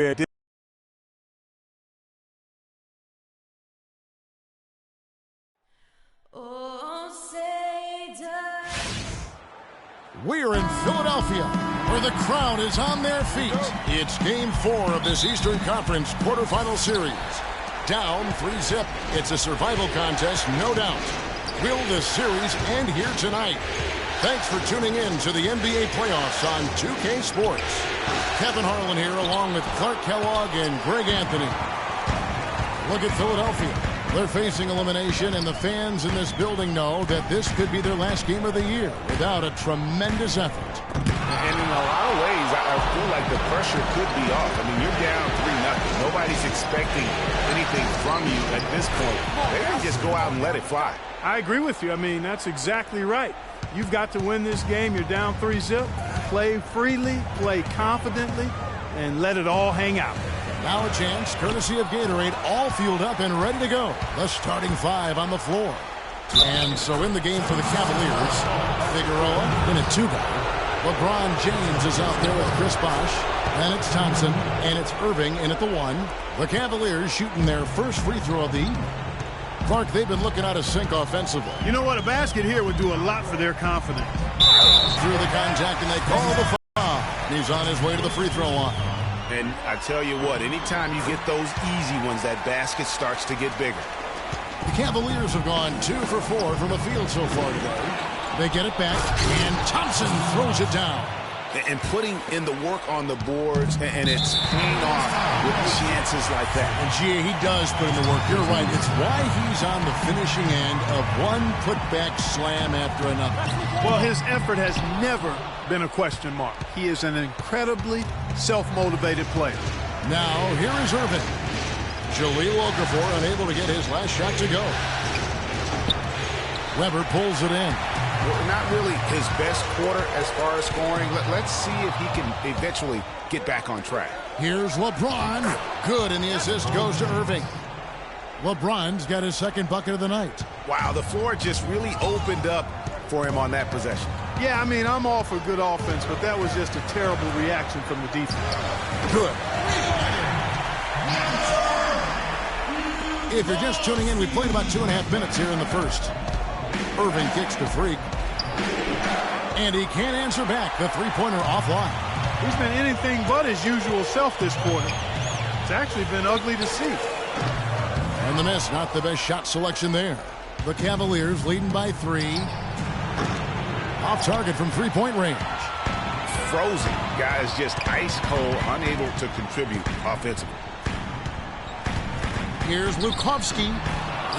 We're in Philadelphia, where the crowd is on their feet. It's Game 4 of this Eastern Conference quarterfinal series. Down 3-zip. It's a survival contest, no doubt. Will the series end here tonight? Thanks for tuning in to the NBA playoffs on 2K Sports. Kevin Harlan here, along with Clark Kellogg and Greg Anthony. Look at Philadelphia. They're facing elimination, and the fans in this building know that this could be their last game of the year without a tremendous effort. And in a lot of ways, I feel like the pressure could be off. I mean, you're down 3-0. Nobody's expecting anything from you at this point. They can just go out and let it fly. I agree with you. I mean, that's exactly right. You've got to win this game. You're down 3-zip. Play freely, play confidently, and let it all hang out. Now a chance, courtesy of Gatorade, all fueled up and ready to go. The starting five on the floor. And so in the game for the Cavaliers, Figueroa in a two-guard. LeBron James is out there with Chris Bosh. Then it's Thompson, and it's Irving in at the one. The Cavaliers shooting their first free throw of the evening. Clark, they've been looking out of sync offensively. You know what? A basket here would do a lot for their confidence. Through the contact, and they call the foul. He's on his way to the free throw line. And I tell you what, anytime you get those easy ones, that basket starts to get bigger. The Cavaliers have gone 2 for 4 from the field so far today. They get it back, and Thompson throws it down. And putting in the work on the boards, and it's paying off with chances like that. And G.A., he does put in the work. You're right. It's why he's on the finishing end of one putback slam after another. Well, his effort has never been a question mark. He is an incredibly self-motivated player. Now, here is Irving. Jahlil Okafor unable to get his last shot to go. Weber pulls it in. Well, not really his best quarter as far as scoring. Let's see if he can eventually get back on track. Here's LeBron. Good, and the assist goes to Irving. LeBron's got his second bucket of the night. Wow, the floor just really opened up for him on that possession. Yeah, I mean, I'm all for good offense, but that was just a terrible reaction from the defense. Good. If you're just tuning in, we played about 2.5 minutes here in the first. Irving kicks to Freak. And he can't answer back. The three-pointer offline. He's been anything but his usual self this quarter. It's actually been ugly to see. And the miss, not the best shot selection there. The Cavaliers leading by 3. Off target from three-point range. Frozen. Guys just ice cold, unable to contribute offensively. Here's Lukovsky.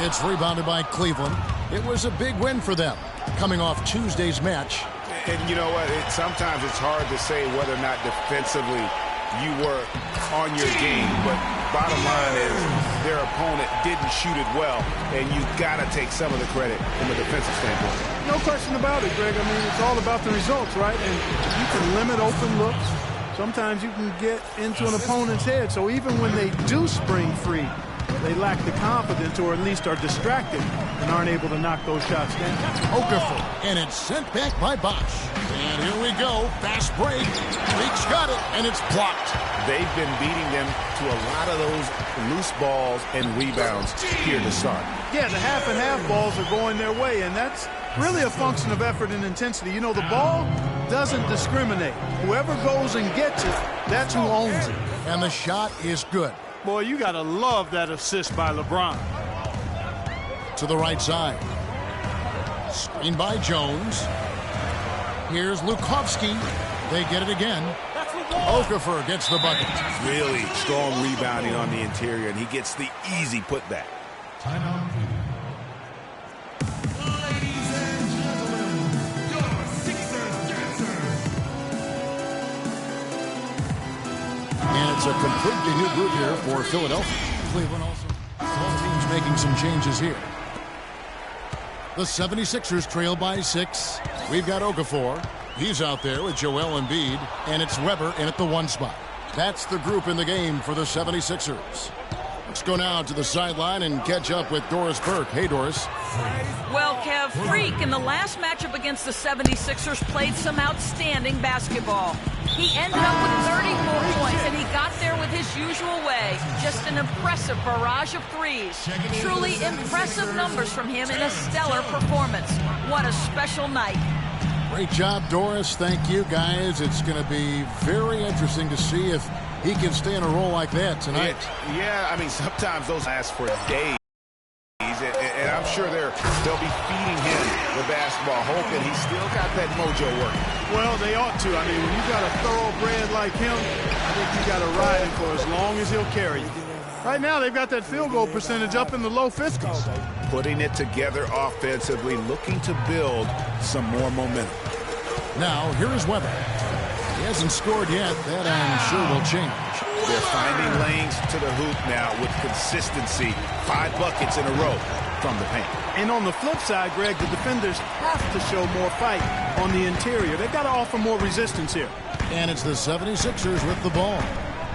It's rebounded by Cleveland. It was a big win for them, coming off Tuesday's match. And you know what? Sometimes it's hard to say whether or not defensively you were on your game, but bottom line is their opponent didn't shoot it well, and you got to take some of the credit from a defensive standpoint. No question about it, Greg. I mean, it's all about the results, right? And you can limit open looks. Sometimes you can get into an opponent's head, so even when they do spring free, they lack the confidence, or at least are distracted and aren't able to knock those shots down. Okafor, and it's sent back by Bosh. And here we go, fast break. Freak's got it, and it's blocked. They've been beating them to a lot of those loose balls and rebounds here to start. Yeah, the half and half balls are going their way, and that's really a function of effort and intensity. You know, the ball doesn't discriminate. Whoever goes and gets it, that's who owns it. And the shot is good. Boy, you got to love that assist by LeBron. To the right side. Screen by Jones. Here's Lukovsky. They get it again. Okafor gets the bucket. Really strong rebounding on the interior, and he gets the easy putback. Timeout. Ladies and gentlemen, your Sixers dancer. And it's a completely new group here for Philadelphia. Cleveland also. Both teams making some changes here. The 76ers trail by 6. We've got Okafor. He's out there with Joel Embiid. And it's Weber in at the 1 spot. That's the group in the game for the 76ers. Let's go now to the sideline and catch up with Doris Burke. Hey, Doris. Well, Kev, Freak in the last matchup against the 76ers played some outstanding basketball. He ended up with 34 points, and he got there with his usual way. Just an impressive barrage of threes. Truly impressive numbers from him in a stellar performance. What a special night. Great job, Doris. Thank you, guys. It's going to be very interesting to see if he can stay in a role like that tonight. Yeah, I mean, sometimes those last for days. And I'm sure they'll be feeding him the basketball, hoping he's still got that mojo working. Well, they ought to. I mean, when you got a thoroughbred like him, I think you got to ride him for as long as he'll carry you. Right now, they've got that field goal percentage up in the low 50s. Putting it together offensively, looking to build some more momentum. Now, here is Weber. He hasn't scored yet. That, I'm sure, will change. They're finding lanes to the hoop now with consistency. 5 buckets in a row from the paint. And on the flip side, Greg, the defenders have to show more fight on the interior. They've got to offer more resistance here. And it's the 76ers with the ball.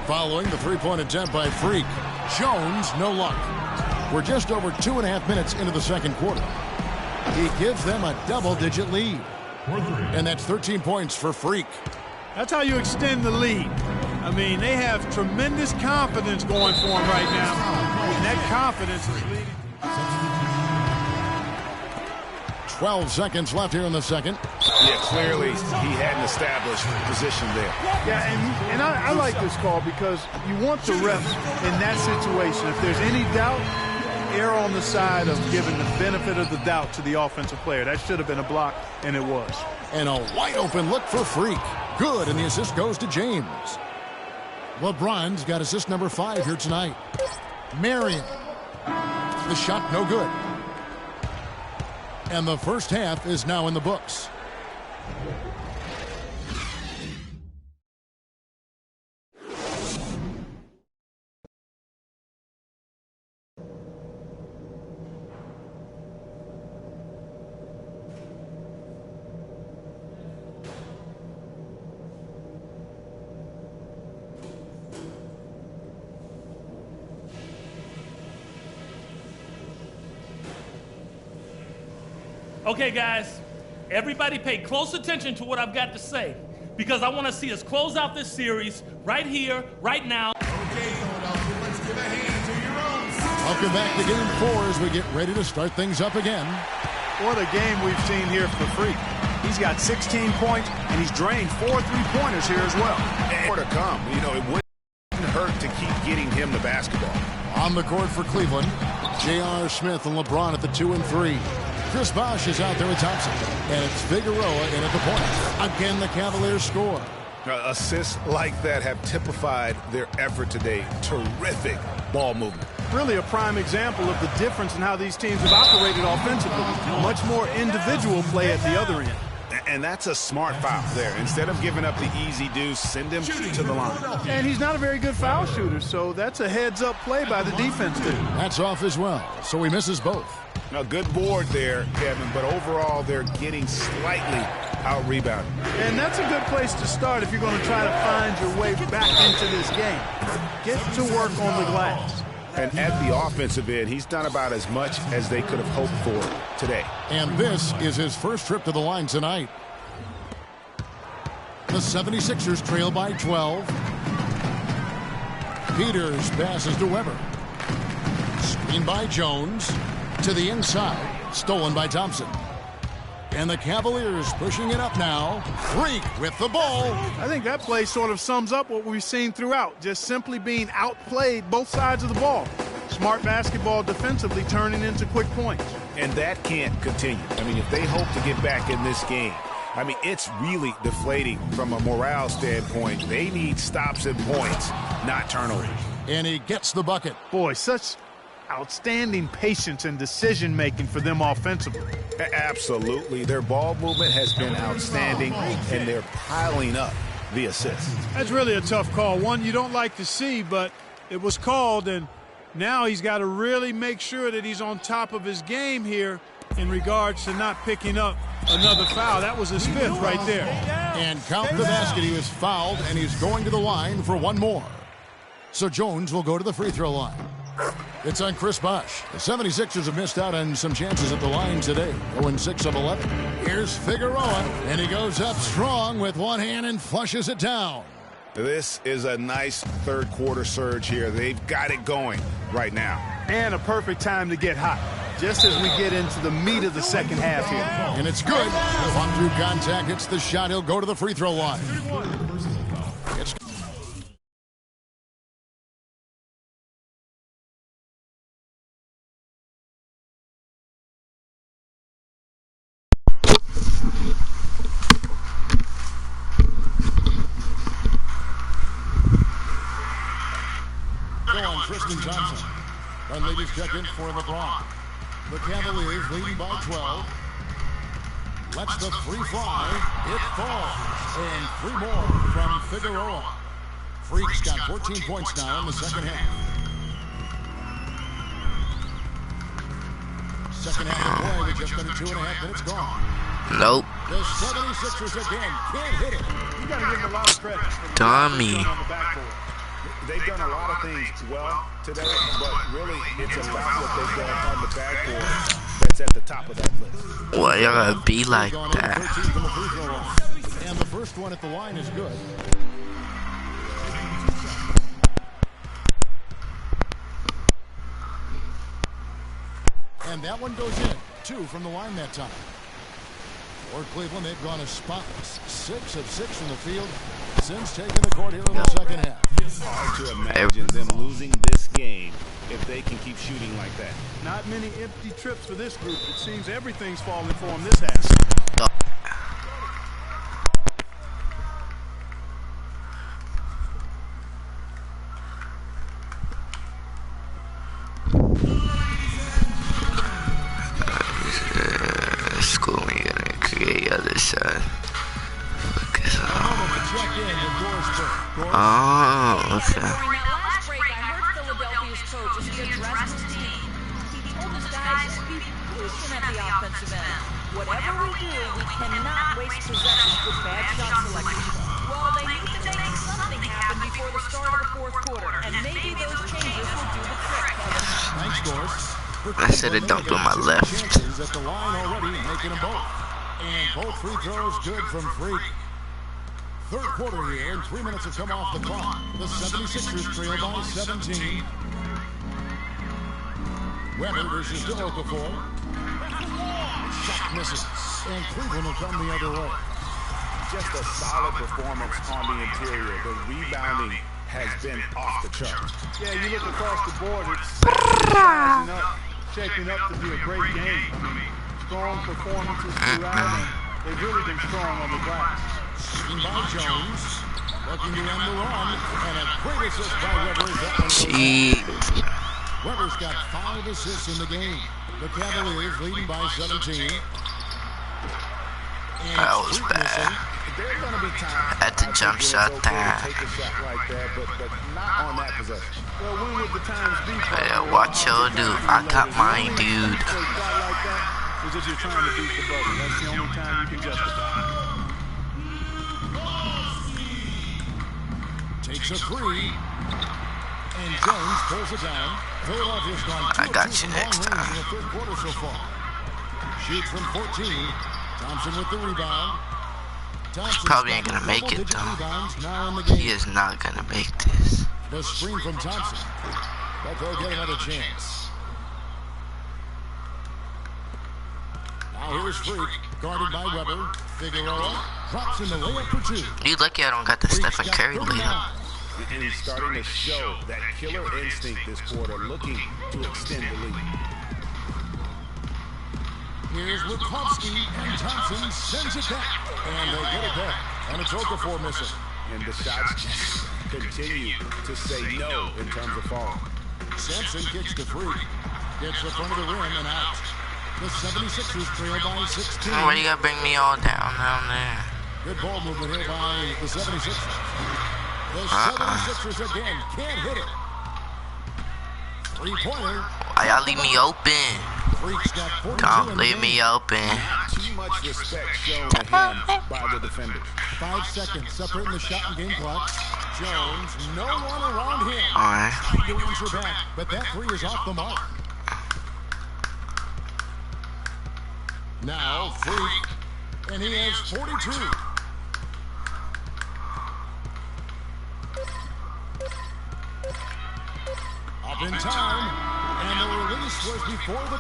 Following the three-point attempt by Freak. Jones, no luck. We're just over 2.5 minutes into the second quarter. He gives them a double-digit lead. And that's 13 points for Freak. That's how you extend the lead. I mean, they have tremendous confidence going for them right now. And that confidence is leading. 12 seconds left here in the second. Yeah, clearly he hadn't established position there. Yeah, and I like this call because you want the refs in that situation. If there's any doubt, err on the side of giving the benefit of the doubt to the offensive player. That should have been a block, and it was. And a wide open look for Freak. Good, and the assist goes to James. LeBron's got assist number 5 here tonight. Marion. The shot no good. And the first half is now in the books. Okay, guys, everybody pay close attention to what I've got to say because I want to see us close out this series right here, right now. Okay, Philadelphia, let's give a hand to your own. Welcome back to Game 4 as we get ready to start things up again. What a game we've seen here for Freak. He's got 16 points, and he's drained 4 3-pointers here as well. And more to come. You know, it wouldn't hurt to keep getting him the basketball. On the court for Cleveland, J.R. Smith and LeBron at the 2 and 3. Chris Bosh is out there with Thompson. And it's Figueroa in at the point. Again, the Cavaliers score. Assists like that have typified their effort today. Terrific ball movement. Really a prime example of the difference in how these teams have operated offensively. Much more individual play at the other end. And that's a smart foul there. Instead of giving up the easy deuce, send him to the line. And he's not a very good foul shooter, so that's a heads-up play by the defense team. That's off as well, so he misses both. A good board there, Kevin, but overall they're getting slightly out-rebounded. And that's a good place to start if you're going to try to find your way back into this game. Get to work on the glass. And at the offensive end, he's done about as much as they could have hoped for today. And this is his first trip to the line tonight. The 76ers trail by 12. Peters passes to Weber. Screen by Jones. To the inside. Stolen by Thompson. And the Cavaliers pushing it up now. Freak with the ball. I think that play sort of sums up what we've seen throughout. Just simply being outplayed both sides of the ball. Smart basketball defensively turning into quick points. And that can't continue. I mean, if they hope to get back in this game, I mean, it's really deflating from a morale standpoint. They need stops and points, not turnovers. And he gets the bucket. Boy, such outstanding patience and decision-making for them offensively. Absolutely. Their ball movement has been outstanding, and they're piling up the assists. That's really a tough call. One you don't like to see, but it was called, and now he's got to really make sure that he's on top of his game here in regards to not picking up another foul. That was his 5th right there. And count the basket. He was fouled, and he's going to the line for one more. So Jones will go to the free throw line. It's on Chris Bosh. The 76ers have missed out on some chances at the line today. 0-6 of 11. Here's Figueroa, and he goes up strong with one hand and flushes it down. This is a nice third quarter surge here. They've got it going right now. And a perfect time to get hot, just as we get into the meat of the second half here. And it's good. One through contact, hits the shot. He'll go to the free throw line. It's Tristan Thompson. And ladies check in for LeBron. The Cavaliers leading by 12. Lets the free fly. It falls. And 3 more from Figueroa. Freak's got 14 points now in the second half. Second half of play with just under 2.5 minutes gone. Nope. The 76ers again can't hit it. You got to give them a lot of credit. Dummy. They've done a lot of things well today, but really it's about what they've done on the backboard that's at the top of that list. Why y'all gotta be like that? And the first one at the line is good. And that one goes in. 2 from the line that time. For Cleveland, they've gone a spotless 6 of 6 from the field since taking the court here in the second half. It's hard to imagine them losing this game if they can keep shooting like that. Not many empty trips for this group. It seems everything's falling for them this half. School me gonna create other side. Focus on. Oh, okay. During that last break, I heard Philadelphia's coach as he addressed his team. He told his guys to be patient at the offensive end. Whatever we do, we cannot waste possessions with bad shot selection. Well, they need to make something happen before the start of the fourth quarter, and maybe those changes will do the trick, Kevin. Thanks, Doris. I should have dumped with my left. At the line already, making them both. And both free throws good from Freak. Third quarter here, and 3 minutes have come off the clock. The 76ers trail by 17. Weber versus Okafor. Shot misses, and Cleveland will come the other way. Just a solid performance on the interior. The rebounding has been off the charts. Yeah, you look across the board, it's shaping up to be a great game. I mean, strong performances throughout, and they've really been strong on the glass. Shooting by Jones, looking to end the run, and a great assist by Weber. Weber's got 5 assists in the game. The Cavaliers leading by 17. That was bad. There's going to be time At the jump shot time. take a shot like that, but not on that possession. Well, when would the times be? Yeah, watch your dude. I got mine, dude. Like that, is if you're trying to beat the buzzer. That's the only time you can justify. Takes a 3. And Jones pulls it down. Philadelphia's gone 2 I got of 2 you from next long range time. in the third quarter so far. Shoots from 14. Thompson with the rebound. Thompson's Probably ain't got gonna make it, double-digit though. rebounds now in the game. He is not gonna make this. The screen from Thompson. But they'll get another chance. Now here's Freak, guarded by Weber. Figueroa drops in the layup for 2. You lucky I don't got the Freak's Stephen got Curry lead 39. up. And he's starting to show that killer instinct this quarter, looking to extend the lead. Here's Witkowski, and Thompson sends it back. And they get it back. And it's Okafor missing. And the shots just continue to say no in terms of falling. Sampson kicks to Freak. Gets the front of the rim and out. The 76ers trail by 16. Why you gotta bring me all down there? Good ball movement here by the 76ers. The 76ers again can't hit it. 3-pointer. Why y'all leave me open? Freak's got 42 Don't in the leave me game. open. Too much respect shown to him by the defenders. 5 seconds separating the shot and game clock. Jones, no one around him. Alright. Trying to answer back, but that three is off the mark. Now Freak, and he has 42. Up in time, and the release was before the...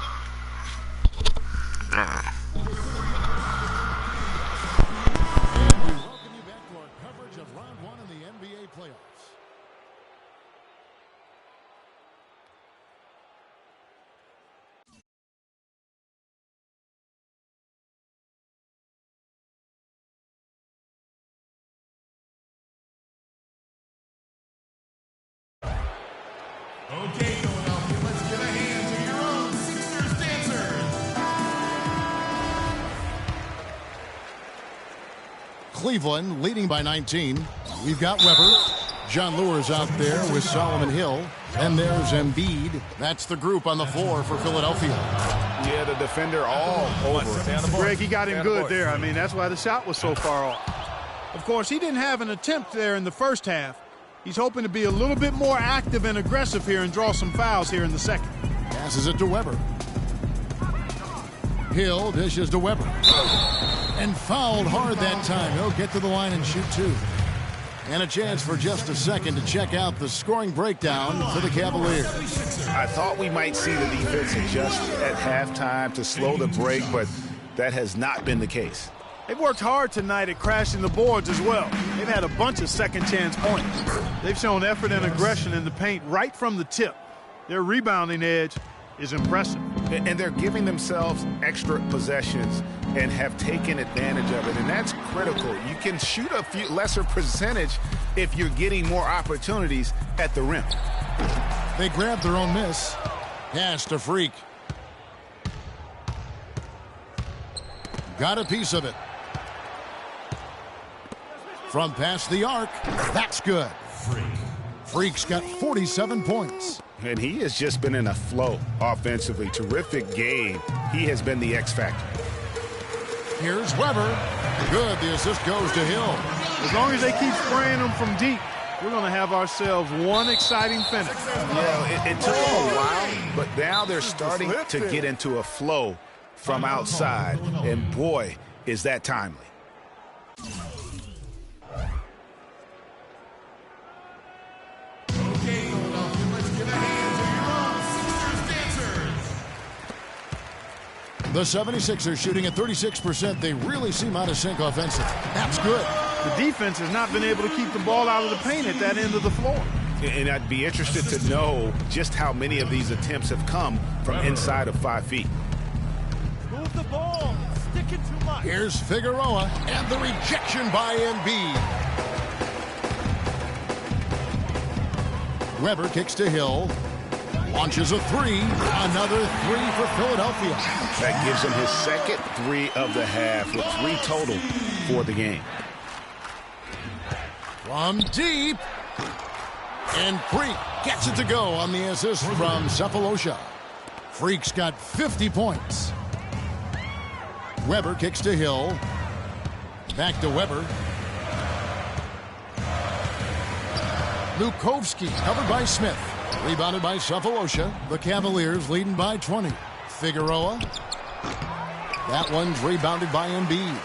And we welcome you back to our coverage of round one in the NBA playoffs. Okay, Philadelphia, let's give a hand to your own Sixers dancers. Cleveland leading by 19. We've got Weber. John Lewis out there with Solomon Hill. And there's Embiid. That's the group on the floor for Philadelphia. Yeah, the defender all over. Greg, he got him good there. I mean, that's why the shot was so far off. Of course, he didn't have an attempt there in the first half. He's hoping to be a little bit more active and aggressive here and draw some fouls here in the second. Passes it to Weber. Hill dishes to Weber. And fouled hard that time. He'll get to the line and shoot two. And a chance for just a second to check out the scoring breakdown for the Cavaliers. I thought we might see the defense adjust at halftime to slow the break, but that has not been the case. They've worked hard tonight at crashing the boards as well. They've had a bunch of second-chance points. They've shown effort and aggression in the paint right from the tip. Their rebounding edge is impressive. And they're giving themselves extra possessions and have taken advantage of it, and that's critical. You can shoot a few lesser percentage if you're getting more opportunities at the rim. They grabbed their own miss. Pass to Freak. Got a piece of it. From past the arc, that's good. Freak's got 47 points. And he has just been in a flow offensively. Terrific game. He has been the X factor. Here's Weber. Good. The assist goes to Hill. As long as they keep spraying them from deep, we're going to have ourselves one exciting finish. Yeah, it took them a while, but now they're starting to get into a flow from outside. And boy, is that timely. Okay, Philadelphia, let's give a hand to your own Sixers dancers. The 76ers shooting at 36%. They really seem out of sync offensively. That's good. The defense has not been able to keep the ball out of the paint at that end of the floor. And I'd be interested to know just how many of these attempts have come from inside of 5 feet. Move the ball. Sticking too much. Here's Figueroa and the rejection by Embiid. Weber kicks to Hill. Launches a three. Another three for Philadelphia. That gives him his second three of the half with 3 total for the game. From deep. And Freak gets it to go on the assist from Sefolosha. Freak's got 50 points. Weber kicks to Hill. Back to Weber. Lukovsky covered by Smith. Rebounded by Sefolosha. The Cavaliers leading by 20. Figueroa. That one's rebounded by Embiid.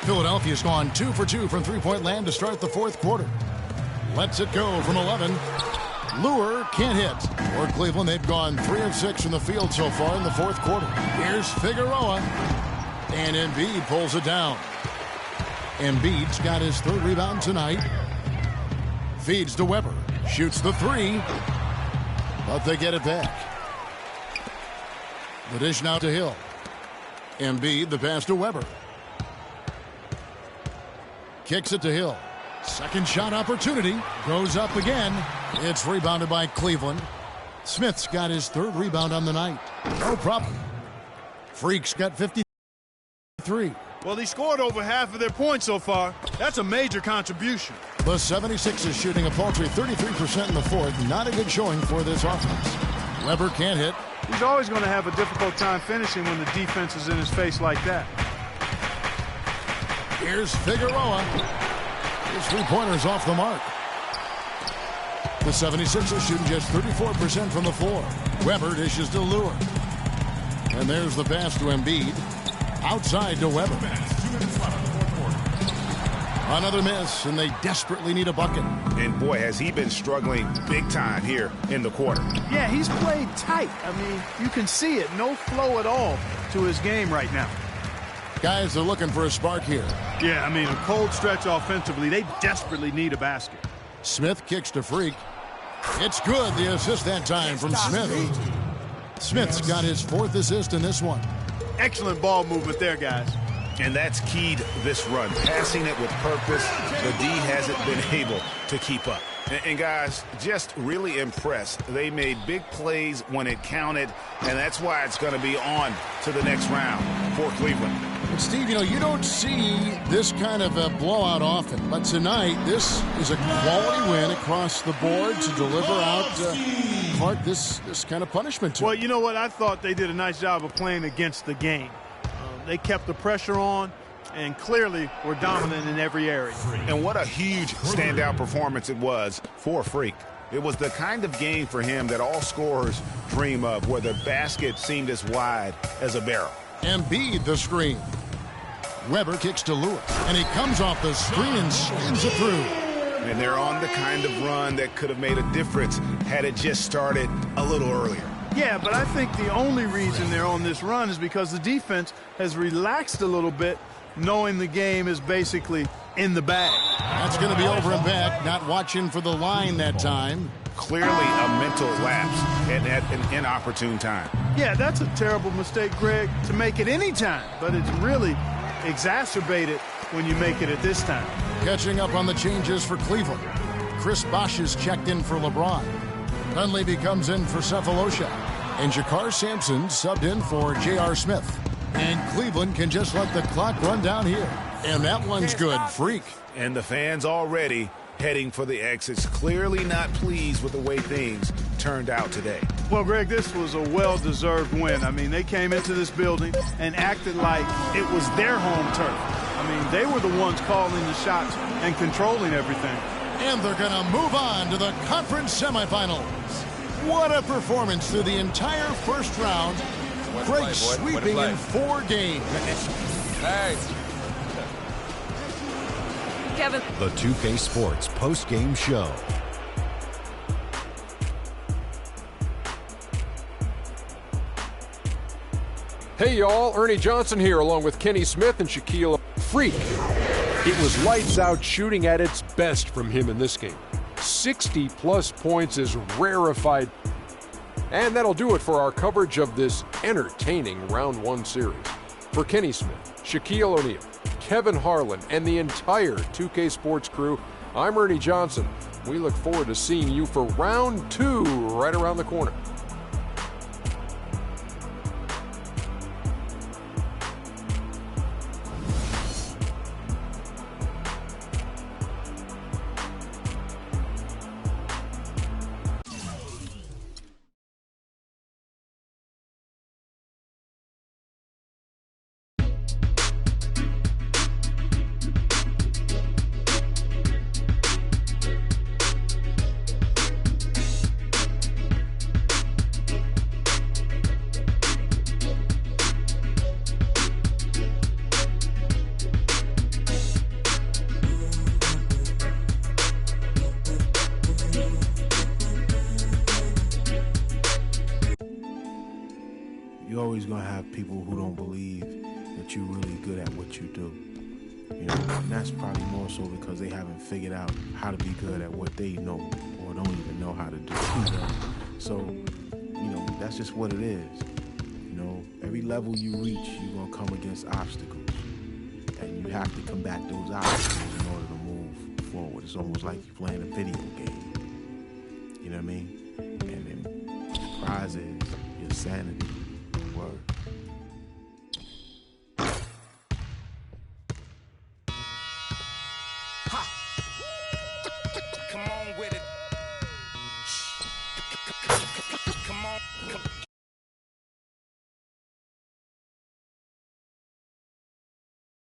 Philadelphia's gone 2 for 2 from three-point land to start the fourth quarter. Lets it go from 11. Lure can't hit. For Cleveland, they've gone 3 of 6 from the field so far in the fourth quarter. Here's Figueroa. And Embiid pulls it down. Embiid's got his 3rd rebound tonight. Feeds to Weber. Shoots the 3. But they get it back. The dish now to Hill. Embiid, the pass to Weber. Kicks it to Hill. Second shot opportunity. Goes up again. It's rebounded by Cleveland. Smith's got his 3rd rebound on the night. No problem. Freak's got 53. Well, he scored over half of their points so far. That's a major contribution. The 76ers shooting a paltry 33% in the fourth. Not a good showing for this offense. Weber can't hit. He's always going to have a difficult time finishing when the defense is in his face like that. Here's Figueroa. His 3-pointer's off the mark. The 76ers shooting just 34% from the floor. Weber dishes to Lure. And there's the pass to Embiid. Outside to Weber. Another miss, and they desperately need a bucket. And boy, has he been struggling big time here in the quarter. Yeah, he's played tight. I mean, you can see it. No flow at all to his game right now. Guys are looking for a spark here. Yeah, I mean, a cold stretch offensively. They desperately need a basket. Smith kicks to Freak. It's good. The assist that time from Smith. Smith's got his 4th assist in this one. Excellent ball movement there, guys. And that's keyed this run. Passing it with purpose. The D hasn't been able to keep up. And guys, just really impressed. They made big plays when it counted, and that's why it's going to be on to the next round for Cleveland. And Steve, you don't see this kind of a blowout often, but tonight this is a quality win across the board to deliver out Clark this kind of punishment to Well, him. you know what? I thought they did a nice job of playing against the game. They kept the pressure on and clearly were dominant in every area. And what a huge standout performance it was for Freak. It was the kind of game for him that all scorers dream of, where the basket seemed as wide as a barrel. Embiid the screen. Weber kicks to Lewis, and he comes off the screen and spins it through. And they're on the kind of run that could have made a difference had it just started a little earlier. Yeah, but I think the only reason they're on this run is because the defense has relaxed a little bit, knowing the game is basically in the bag. That's going to be over and back, not watching for the line that time. Clearly a mental lapse at an inopportune time. Yeah, that's a terrible mistake, Greg, to make it any time, but it's really exacerbated when you make it at this time. Catching up on the changes for Cleveland. Chris Bosh is checked in for LeBron. Dunleavy comes in for Cephalosha. And Jakar Sampson subbed in for J.R. Smith. And Cleveland can just let the clock run down here. And that one's good. Freak. And the fans already heading for the exits, clearly not pleased with the way things turned out today. Well, Greg, this was a well-deserved win. I mean, they came into this building and acted like it was their home turf. I mean, they were the ones calling the shots and controlling everything. And they're going to move on to the conference semifinals. What a performance through the entire first round. Great sweeping in 4 games. Hey. Kevin. The 2K Sports post-game show. Hey, y'all. Ernie Johnson here, along with Kenny Smith and Shaquille Freak. It was lights out shooting at its best from him in this game. 60-plus points is rarefied. And that'll do it for our coverage of this entertaining Round 1 series. For Kenny Smith, Shaquille O'Neal, Kevin Harlan, and the entire 2K Sports crew, I'm Ernie Johnson. We look forward to seeing you for Round 2 right around the corner. You're always going to have people who don't believe that you're really good at what you do. You know, and that's probably more so because they haven't figured out how to be good at what they know or don't even know how to do. You know? So, you know, that's just what it is. You know, every level you reach, you're going to come against obstacles. And you have to combat those obstacles in order to move forward. It's almost like you're playing a video game. You know what I mean? And then the prize is your sanity. Word.